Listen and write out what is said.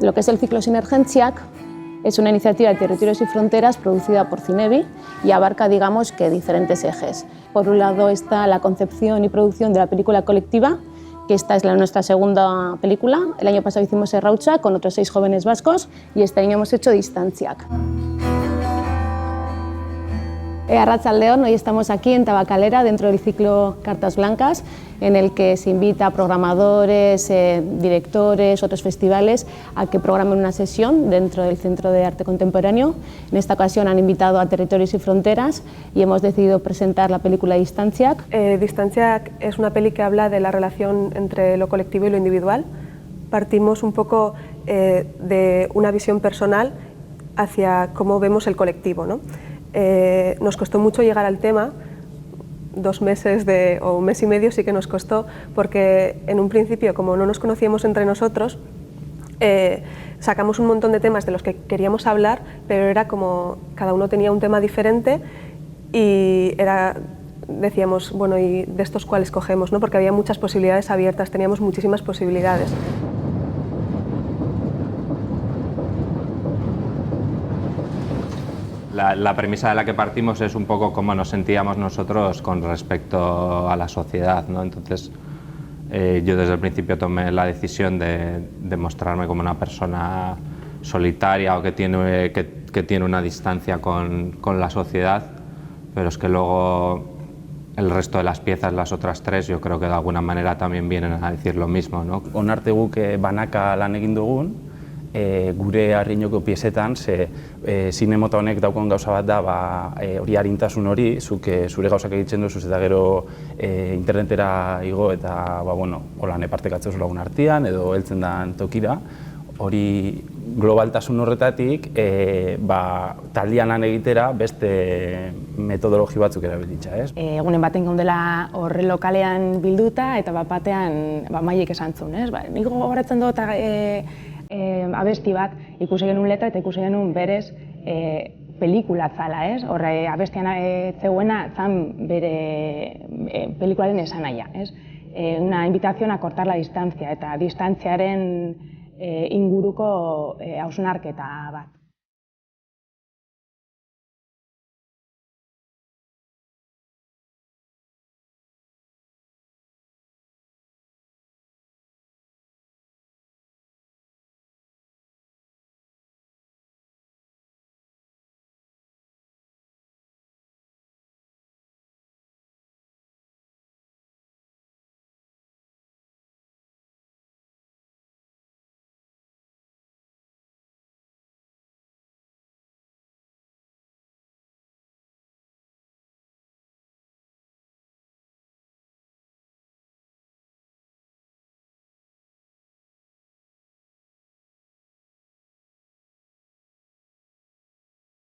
Lo que es el ciclo Sinergentziak es una iniciativa de territorios y fronteras producida por Cinebi y abarca, digamos, que diferentes ejes. Por un lado está la concepción y producción de la película colectiva, que esta es nuestra segunda película. El año pasado hicimos Errautsa con otros 6 jóvenes vascos y este año hemos hecho Distantziak. Arratsaldeon, hoy estamos aquí en Tabacalera, dentro del ciclo Cartas Blancas, en el que se invita a programadores, directores, otros festivales a que programen una sesión dentro del Centro de Arte Contemporáneo. En esta ocasión han invitado a Territorios y Fronteras y hemos decidido presentar la película Distantziak. Distantziak es una peli que habla de la relación entre lo colectivo y lo individual. Partimos un poco de una visión personal hacia cómo vemos el colectivo, ¿no? Nos costó mucho llegar al tema, 2 meses o 1 mes y medio sí que nos costó, porque en un principio, como no nos conocíamos entre nosotros, sacamos un montón de temas de los que queríamos hablar, pero era como cada uno tenía un tema diferente y decíamos, bueno, ¿y de estos cuáles cogemos?, ¿no? Porque había muchas posibilidades abiertas, teníamos muchísimas posibilidades. La premisa de la que partimos es un poco cómo nos sentíamos nosotros con respecto a la sociedad, ¿no? Entonces, yo desde el principio tomé la decisión de mostrarme como una persona solitaria o que tiene una distancia con la sociedad, pero es que luego el resto de las piezas, las otras 3, yo creo que de alguna manera también vienen a decir lo mismo, ¿no? Onarte guk banaka lan egin dugun, gure harrinoko piezetan, zine mota honek daukon gauza bat da, hori arintasun hori, zuk zure gauzak egiten duzu eta gero internetera igo eta holan partekatzen lagun artean edo heltzen den tokira, hori globaltasun horretatik taldean lan egitera beste metodologi batzuk erabilitza, ez? Egunen baten gaudela horre lokalean bilduta eta batean Maiek esan zuen, ez? Nik gogoratzen dut abesti bat ikusi genuen letra eta ikusi genuen berez pelikula zala, ez? Horre abestian zeuena zan bere pelikularen esanahia, ez? Una invitación a cortar la distancia eta distantziaren inguruko hausnarketa bat.